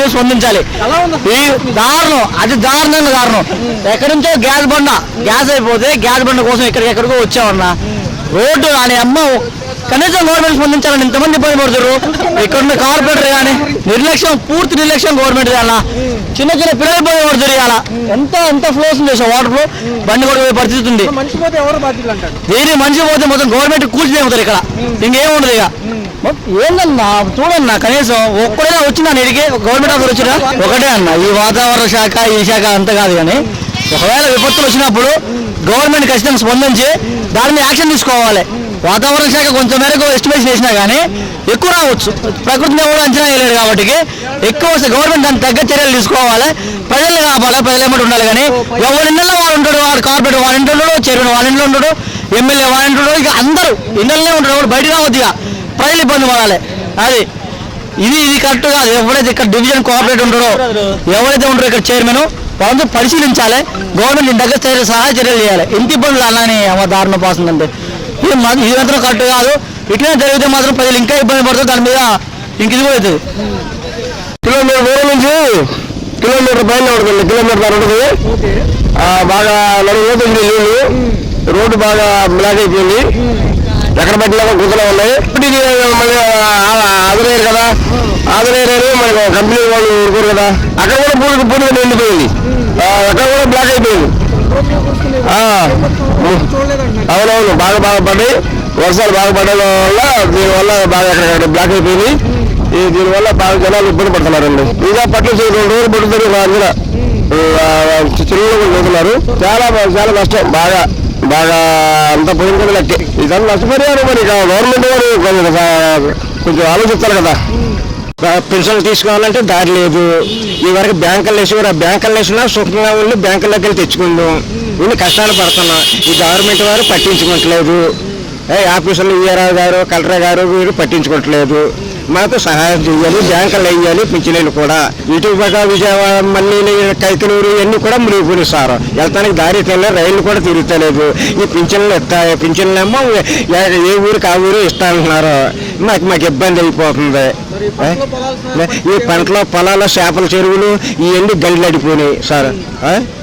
మీద స్పందించాలి. ఈ దారుణం, అది దారుణంగా దారుణం. ఎక్కడి నుంచో గ్యాస్ అయిపోతే గ్యాస్ బండ కోసం ఎక్కడికో వచ్చామన్నా రోడ్డు అని అమ్మ కనీసం గవర్నమెంట్ స్పందించాలని ఇంతమంది ఇబ్బంది పడుతున్నారు. ఇక్కడున్న కార్పొరేటర్ కానీ నిర్లక్ష్యం, పూర్తి నిర్లక్ష్యం గవర్నమెంట్ అలా. చిన్న పిల్లలు ఇబ్బంది పడుతుంది. అలా ఎంత ఫ్లోస్ చేసాం, వాటర్ ఫ్లో బండి కూడా పోయే పరిస్థితి ఉంది. దీని మనిషి పోతే మొత్తం గవర్నమెంట్ కూల్చిపోతారు. ఇక్కడ ఇంకేముండదు. ఇక ఏందన్నా చూడన్నా, కనీసం ఒక్కడైనా వచ్చిందా నీటికి గవర్నమెంట్ ఆఫీసర్ వచ్చినా ఒకటే అన్న. ఈ వాతావరణ శాఖ ఈ శాఖ అంత కాదు. కానీ ఒకవేళ విపత్తులు వచ్చినప్పుడు గవర్నమెంట్ ఖచ్చితంగా స్పందించి దాని మీద యాక్షన్ తీసుకోవాలి. వాతావరణ శాఖ కొంచెం మేరకు ఎస్టిమేషన్ చేసినా కానీ ఎక్కువ రావచ్చు. ప్రకృతిని ఎవరు అంచనా వేయలేరు కాబట్టి ఎక్కువ వస్తే గవర్నమెంట్ దానికి తగ్గ చర్యలు తీసుకోవాలి. ప్రజల్ని కాపాలి, ప్రజలు ఏమంటే ఉండాలి. కానీ ఎవరి ఇళ్ళలో వాడు ఉంటాడు, వాడు కార్పొరేటర్ వాడి ఇంట్లో ఉంటాడు, చైర్మన్ వాళ్ళ ఇంట్లో ఉంటాడు, ఎమ్మెల్యే వాడి ఇంట్లో ఉంటాడు. ఇక అందరూ ఇళ్ళనే ఉంటాడు, ఎవరు బయట రావద్దు. ఇక ప్రజలు ఇబ్బంది పడాలి. అది ఇది కరెక్ట్ కాదు. ఎవరైతే ఇక్కడ డివిజన్ కోఆపరేటర్ ఉంటారో, ఎవరైతే ఉంటారో ఇక్కడ చైర్మన్, వాళ్ళంతా పరిశీలించాలి. గవర్నమెంట్ దగ్గర సహాయ చర్యలు చేయాలి. ఎంత ఇబ్బందులు అలానే దారుణం పోతుందంటే ఇది మాత్రం కరెక్ట్ కాదు. ఇట్లా జరిగితే మాత్రం ప్రజలు ఇంకా ఇబ్బంది పడుతుంది. దాని మీద ఇంక ఇది కూడా అవుతుంది. కిలోమీటర్ దూరం నుంచి కిలోమీటర్ పైన ఉంటుంది, కిలోమీటర్ ఉంటుంది. బాగా నడుగుతుంది నీళ్ళు, రోడ్డు బాగా బ్లాక్ అయిపోయింది. ఎక్కడ పట్టినా గుంతలు ఉన్నాయి. ఆదరేరు కదా, ఆదరేరు మనకు కంపెనీ వాళ్ళు ఊరుకోరు కదా. అక్కడ కూడా పూర్తిగా నిండిపోయింది, అక్కడ కూడా బ్లాక్ అయిపోయింది. అవునవును, బాగా పడ్డాయి. వర్షాలు బాగా పడడం వల్ల దీనివల్ల బాగా ఎక్కడ బ్లాక్ అయిపోయింది. దీనివల్ల బాగా జనాలు ఇబ్బంది పడుతున్నారండి. ఇంకా పట్ల 2 రోజులు పడుతుంది. అందులో చిరువులు పోతున్నారు. చాలా చాలా నష్టం, బాగా అంతా పోయిన కదా లెక్కే. ఇదంతా నష్టపరిహారం మరి గవర్నమెంట్ వారు కొంచెం ఆలోచిస్తారు కదా. పెన్షన్లు తీసుకోవాలంటే దారి లేదు. ఈ వరకు బ్యాంకులు వేసి బ్యాంకులు వేసినా సుఖంగా ఉండి బ్యాంకుల్లోకి వెళ్ళి తెచ్చుకుందాం. ఇన్ని కష్టాలు పడుతున్నాం. ఈ గవర్నమెంట్ వారు పట్టించుకోవట్లేదు. ఆఫీసర్లు ఈఆర్ఆర్ గారు, కలెక్టర్ గారు వీరు పట్టించుకోవట్లేదు. మాకు సహాయం చేయాలి, బ్యాంకులు వేయాలి, పింఛనీలు కూడా. ఇటు విజయవాడ, మళ్ళీ కైకలూరు ఇవన్నీ కూడా మునిగిపోయి సార్. వెళ్తానికి దారి తెలియదు, రైళ్లు కూడా తిరుగుతలేదు. ఈ పింఛన్లు ఇస్తాయి, పింఛన్లేమో ఏ ఊరికి ఆ ఊరు ఇస్తానంటున్నారు. మాకు ఇబ్బంది అయిపోతుంది. ఈ పంటలో పొలాల్లో చేపల చెరువులు ఇవన్నీ గంటలు అడిపోయినాయి సార్.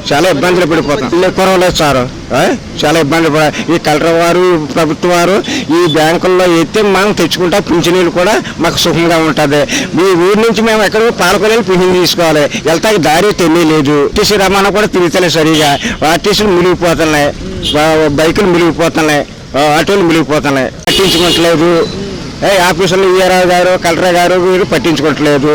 చాలా ఇబ్బందులు పడిపోతాం. కురవలేదు సార్, చాలా ఇబ్బంది పడ. ఈ కలెక్టర్ వారు, ప్రభుత్వం వారు ఈ బ్యాంకుల్లో ఎత్తే మనం తెచ్చుకుంటా. పింఛనీలు కూడా మాకు సుఖంగా ఉంటుంది. మీ ఊరి నుంచి మేము ఎక్కడికి పాలకొలేని పింఛన్ తీసుకోవాలి. వెళ్తాకి దారి తెలియలేదు. ఆర్టీసీ రవాణా కూడా తిరుగుతలేదు సరిగా. ఆర్టీసీలు మునిగిపోతున్నాయి, బైకులు మునిగిపోతున్నాయి, ఆటోలు మునిగిపోతున్నాయి. పట్టించుకోవట్లేదు. ఆఫీసర్లు ఈఆర్ఆర్ గారు, కలెక్టర్ గారు వీరు పట్టించుకోవట్లేదు.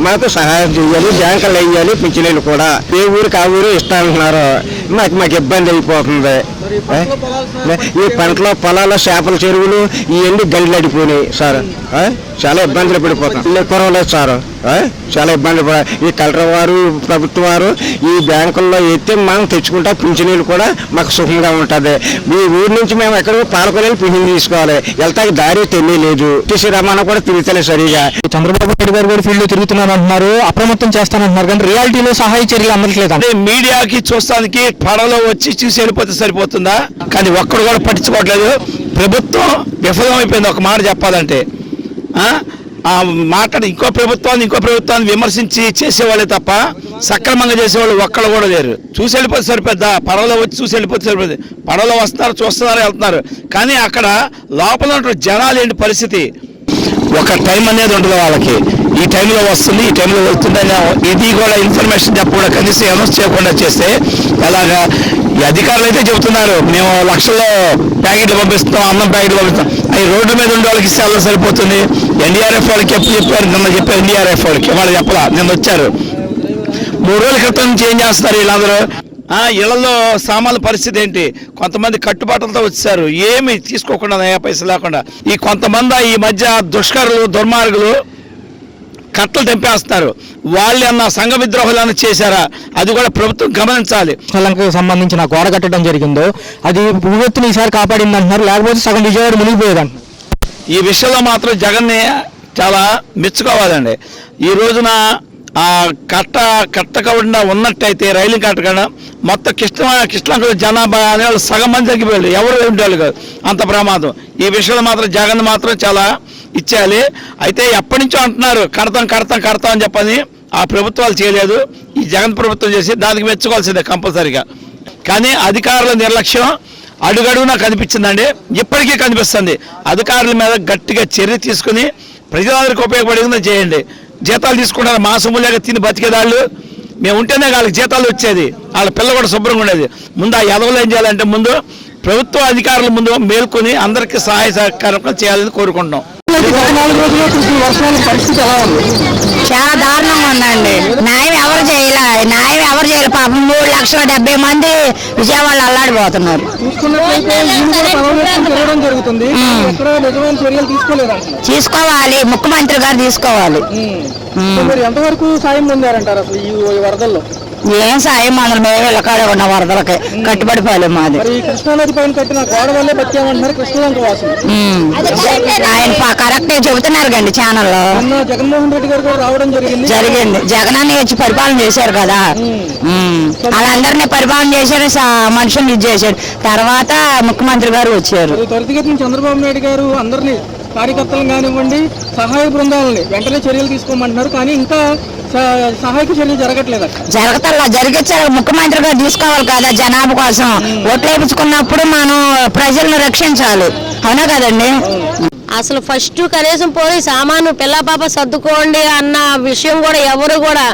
మాకు సహాయం చేయాలి, బ్యాంకులు వేయాలి, పింఛనీలు కూడా. ఏ ఊరికి ఆ ఊరు ఇస్తానంటున్నారు. మాకు ఇబ్బంది అయిపోతుంది. ఈ పంటలో పొలాల్లో చేపల చెరువులు ఇవన్నీ గంటలు అడిపోయినాయి సార్. చాలా ఇబ్బందులు పడిపోతాం. కురవలేదు సార్, చాలా ఇబ్బంది పడ. ఈ కలెక్టర్ వారు, ప్రభుత్వం వారు ఈ బ్యాంకుల్లో ఎత్తే మనం తెచ్చుకుంటా. పింఛనీలు కూడా మాకు సుఖంగా ఉంటుంది. మీ ఊరి నుంచి మేము ఎక్కడికి పాలకొలేని పింఛన్ తీసుకోవాలి. వెళ్తాకి దారి తెలియలేదు. ఆర్టీసీ రవాణా కూడా తిరుగుతలేదు సరిగా. చంద్రబాబు నాయుడు గారు కూడా ఫీల్డ్ తిరుగుతున్నారు అంటున్నారు, అప్రమత్తం చేస్తానంటున్నారు. కానీ రియాలిటీలో సహాయ చర్యలు అందట్లేదు. అంటే మీడియాకి చూస్తానికి పడవలో వచ్చి చూసి వెళ్ళిపోతే సరిపోతుందా? కానీ ఒక్కడు కూడా పట్టించుకోవట్లేదు. ప్రభుత్వం విఫలమైపోయింది. ఒక మాట చెప్పాలంటే మాట్లాడి ఇంకో ప్రభుత్వాన్ని విమర్శించి చేసేవాళ్ళే తప్ప సక్రమంగా చేసేవాళ్ళు ఒక్కళ్ళు కూడా లేరు. చూసి వెళ్ళిపోతే సరిపోద్దా? పడవలో వచ్చి చూసి వెళ్ళిపోతే సరిపోద్ది. పడవలో వస్తున్నారు, చూస్తున్నారు, వెళ్తున్నారు. కానీ అక్కడ లోపల ఉన్న జనాలు ఏంటి పరిస్థితి? ఒక టైం అనేది ఉంటుంది వాళ్ళకి. ఈ టైంలో వస్తుంది, ఈ టైంలో వెళ్తుంది. ఇది కూడా ఇన్ఫర్మేషన్ చెప్పకుండా కనీసం అనౌన్స్ చేయకుండా చేస్తే ఎలాగా? ఈ అధికారులు అయితే చెబుతున్నారు మేము లక్షల్లో ప్యాకెట్లు పంపిస్తాం, అన్నం ప్యాకెట్లు పంపిస్తాం. అవి రోడ్డు మీద ఉండే వాళ్ళకి ఇస్తే అలా సరిపోతుంది. ఎన్డీఆర్ఎఫ్ వాళ్ళకి ఎప్పుడు చెప్పారు? నిన్న చెప్పారు ఎన్డీఆర్ఎఫ్ వాళ్ళకి. వాళ్ళు చెప్పలా, నిన్న వచ్చారు. 3 రోజుల క్రితం నుంచి ఏం చేస్తున్నారు వీళ్ళందరూ? ఇళ్లలో సామాన్ల పరిస్థితి ఏంటి? కొంతమంది కట్టుబాట్లతో వచ్చారు, ఏమి తీసుకోకుండా, నయా పైసలు లేకుండా. ఈ కొంతమంది ఈ మధ్య దుర్మార్గులు కట్టలు తెంపేస్తున్నారు. వాళ్ళు అన్న సంఘ విద్రోహాలను చేశారా? అది కూడా ప్రభుత్వం గమనించాలి. శ్రీలంకకు సంబంధించిన గోడ కట్టడం జరిగిందో అది భూవెత్తుని ఈసారి కాపాడింది అంటున్నారు, లేకపోతే సగం విజయవాడ మునిగిపోయేదంట. ఈ విషయంలో మాత్రం జగన్ని చాలా మెచ్చుకోవాలండి. ఈ రోజున కట్టకుండా ఉన్నట్టయితే రైలు కట్టకుండా మొత్తం కృష్ణలంక జనాభా అనేవాళ్ళు సగం మంది తగ్గిపోయారు. ఎవరు ఉండేవాళ్ళు కాదు, అంత ప్రమాదం. ఈ విషయంలో మాత్రం జగన్ మాత్రం చాలా ఇచ్చేయాలి. అయితే ఎప్పటి నుంచో అంటున్నారు కడతాం అని చెప్పని. ఆ ప్రభుత్వాలు చేయలేదు. ఈ జగన్ ప్రభుత్వం చేసి దానికి మెచ్చుకోవాల్సిందే కంపల్సరీగా. కానీ అధికారుల నిర్లక్ష్యం అడుగడుగునా కనిపించిందండి, ఇప్పటికీ కనిపిస్తుంది. అధికారుల మీద గట్టిగా చర్య తీసుకుని ప్రజలందరికీ ఉపయోగపడేది చేయండి. జీతాలు తీసుకుంటారు, మా సొమ్ములేక తిని బతికేదాళ్ళు. మేము ఉంటేనే వాళ్ళకి జీతాలు వచ్చేది, వాళ్ళ పిల్ల కూడా శుభ్రంగా ఉండేది. ముందు ఆ ఎదవలు ఏం చేయాలంటే ముందు ప్రభుత్వ అధికారుల ముందు మేల్కొని అందరికీ సహాయ సహకారం చేయాలని కోరుకుంటున్నాం. చాలా దారుణంగా ఉందండి. న్యాయం ఎవరు చేయలే పాపం 3,70,000 మంది విజయవాడలో అల్లాడిపోతున్నారు. తీసుకోవాలి, ముఖ్యమంత్రి గారు తీసుకోవాలి. ఎంతవరకు సాయం పొందారంటారు అసలు ఈ వరదల్లో? ఏం సాయం మనల్ని మేము వెళ్ళకాడే ఉన్న వరదలకి కట్టుబడిపోయాలి. మాది కృష్ణానది పైన కట్టిన గోడ వల్లే బతికామంటున్నారు కృష్ణలంక వాసులు. ఆయన కరెక్టే చెబుతున్నారు కండి ఛానల్లో. జగన్మోహన్ రెడ్డి గారు కూడా రావడం జరిగింది. జగనాన్ని వచ్చి పరిపాలన చేశారు కదా, వాళ్ళందరినీ పరిపాలన చేశారు, మనుషులు ఇది చేశారు. తర్వాత ముఖ్యమంత్రి గారు వచ్చారు. త్వరితగతిన చంద్రబాబు నాయుడు గారు అందరినీ కార్యకర్తలను కానివ్వండి సహాయ బృందాలని వెంటనే చర్యలు తీసుకోమంటున్నారు. కానీ ఇంకా సహాయక చర్యలు జరగట్లేదు. జరిగించారు, ముఖ్యమంత్రి గారు తీసుకోవాలి కదా జనాభా కోసం. ఓట్లు వేయించుకున్నప్పుడు మనం ప్రజలను రక్షించాలి, అవునా కదండి. అసలు ఫస్ట్ కనీసం పోయి సామాను పిల్ల పాప సర్దుకోండి అన్న విషయం కూడా ఎవరు కూడా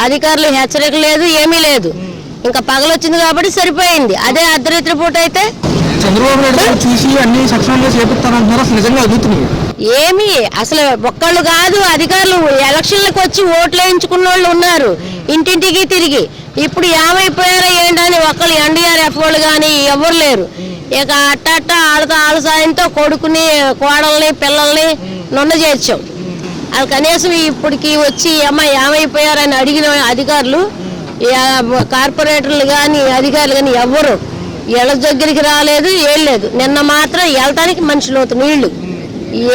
అధికారులు హెచ్చరిక లేదు, ఏమీ లేదు. ఇంకా పగలొచ్చింది కాబట్టి సరిపోయింది. అదే అర్ధరాత్రి పూట అయితే చంద్రబాబు నాయుడు గారు చూసి అన్ని సక్షంగా చేపిస్తారంటున్నారు. అసలు నిజంగా అడుగుతున్నాయి ఏమి అసలు ఒక్కళ్ళు కాదు, అధికారులు ఎలక్షన్లకు వచ్చి ఓట్లు వేయించుకున్న వాళ్ళు ఉన్నారు ఇంటింటికి తిరిగి. ఇప్పుడు ఏమైపోయారో ఏంటని ఒకళ్ళు NDRF వాళ్ళు కానీ ఎవరు లేరు. ఇక అట్ట ఆళ్ళ సాయంతో కొడుకుని కోడల్ని పిల్లల్ని నొన్న చేర్చాం. అది కనీసం ఇప్పటికి వచ్చి ఏమైపోయారని అడిగిన అధికారులు కార్పొరేటర్లు కానీ అధికారులు కానీ ఎవరు ఇళ్ళ దగ్గరికి రాలేదు, ఏం లేదు. నిన్న మాత్రం వెళ్తానికి మనుషులు నీళ్లు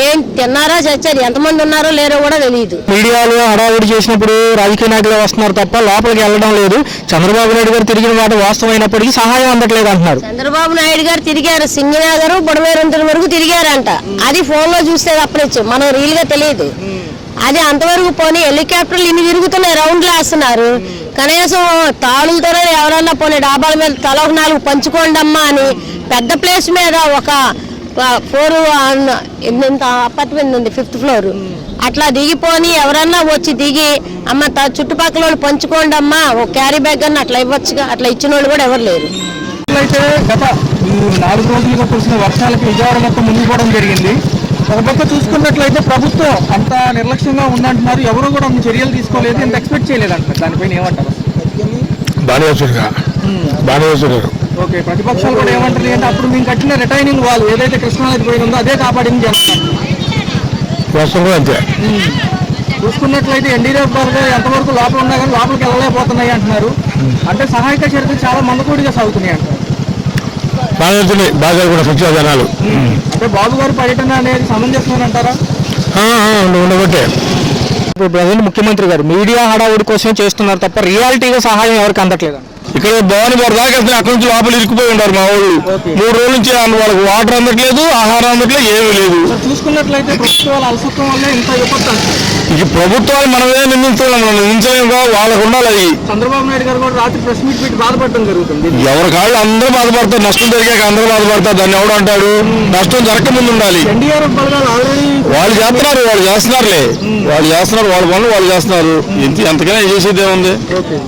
ఏం తిన్నారా చచ్చారు, ఎంతమంది ఉన్నారో లేరో కూడా తెలియదు. మీడియాలో హడావుడి చేసినప్పుడు రాజకీయ నాయకులు వస్తున్నారు తప్ప లోపలికి వెళ్ళడం లేదు. చంద్రబాబు నాయుడు గారు తిరిగిన మాట వాస్తవమైనప్పటికీ సహాయం అందట్లేదు అంటున్నారు. చంద్రబాబు నాయుడు గారు తిరిగారు, సింగనగర్ బుడమేరంతుల వరకు తిరిగారంట. అది ఫోన్ లో చూస్తే తప్పనిచ్చు, మనం రియల్ గా తెలియదు. అది అంతవరకు పోనీ హెలికాప్టర్లు ఇన్ని తిరుగుతున్నాయి, రౌండ్లు వేస్తున్నారు. కనీసం తాళులతోనే ఎవరన్నా పోనీ డాబాల మీద తల 4 పంచుకోండి అమ్మా అని పెద్ద ప్లేస్ మీద ఒక 4 అపార్ట్మెంట్ ఉంది 5th ఫ్లోర్ అట్లా దిగిపోని ఎవరన్నా వచ్చి దిగి అమ్మ చుట్టుపక్కల వాళ్ళు పంచుకోండి అమ్మా ఒక క్యారీ బ్యాగ్ అని అట్లా ఇవ్వచ్చుగా. అట్లా ఇచ్చిన వాళ్ళు కూడా ఎవరు లేరు. అయితే గత 4 రోజులుగా కురిసిన వర్షాలకి విజయవాడ మొత్తం మునిగిపోవడం జరిగింది. ఒక పక్క చూసుకున్నట్లయితే ప్రభుత్వం అంత నిర్లక్ష్యంగా ఉందంటున్నారు. ఎవరు కూడా అన్ని చర్యలు తీసుకోలేదు, ఎంత ఎక్స్పెక్ట్ చేయలేదు అంటారు. దానిపైన ఏమంటారు? ఓకే, ప్రతిపక్షాలు కూడా ఏమంటారు అంటే అప్పుడు మేము కట్టిన రిటైనింగ్ వాల్ ఏదైతే కృష్ణానది పైన ఉందో అదే కాపాడింది అంతే. చూసుకున్నట్లయితే NDRF గారు ఎంతవరకు లోపల ఉన్నా కానీ లోపలికి వెళ్ళలేకపోతున్నాయి అంటున్నారు. అంటే సహాయక చర్యలు చాలా మందకూడిగా సాగుతున్నాయి అంటారు. బాగా కూడా సత్య జనాలు అంటే బాబు గారి పర్యటన అనేది సమంజసం అంటారా? ఉండబట్టే ఇప్పుడు ప్రజెంట్ ముఖ్యమంత్రి గారు మీడియా హడావుడి కోసం చేస్తున్నారు తప్ప రియాలిటీగా సహాయం ఎవరికి అందట్లేదు. ఇక్కడ భవానీ బాబు దాకా అక్కడి నుంచి లోపల ఇరుక్కుపోయి ఉంటారు మా వాళ్ళు. 3 రోజుల నుంచి వాళ్ళకి వాటర్ అందట్లేదు, ఆహారం అందట్లేదు, ఏమీ లేదు. చూసుకున్నట్లయితే ప్రభుత్వాల అలసత్వం వల్ల ఇంత విపత్తు. ఇక ప్రభుత్వాలు మనమే నిందించలేము, వాళ్ళకు ఉండాలి. అది చంద్రబాబు నాయుడు గారు కూడా రాత్రి ప్రెస్ మీట్ పెట్టి బాధపడడం జరుగుతుంది. ఎవరి కాళ్ళు అందరూ బాధపడతారు, నష్టం జరిగాక అందరూ బాధపడతారు. దాన్ని ఎవడు అంటాడు? నష్టం జరగకముందు ఉండాలి. NDRF బలగాలు ఆల్రెడీ వాళ్ళు చేస్తున్నారు, వాళ్ళు చేస్తున్నారు, వాళ్ళ పనులు వాళ్ళు చేస్తున్నారు. ఎంతకైనా చేసేది ఏముంది? ఓకే.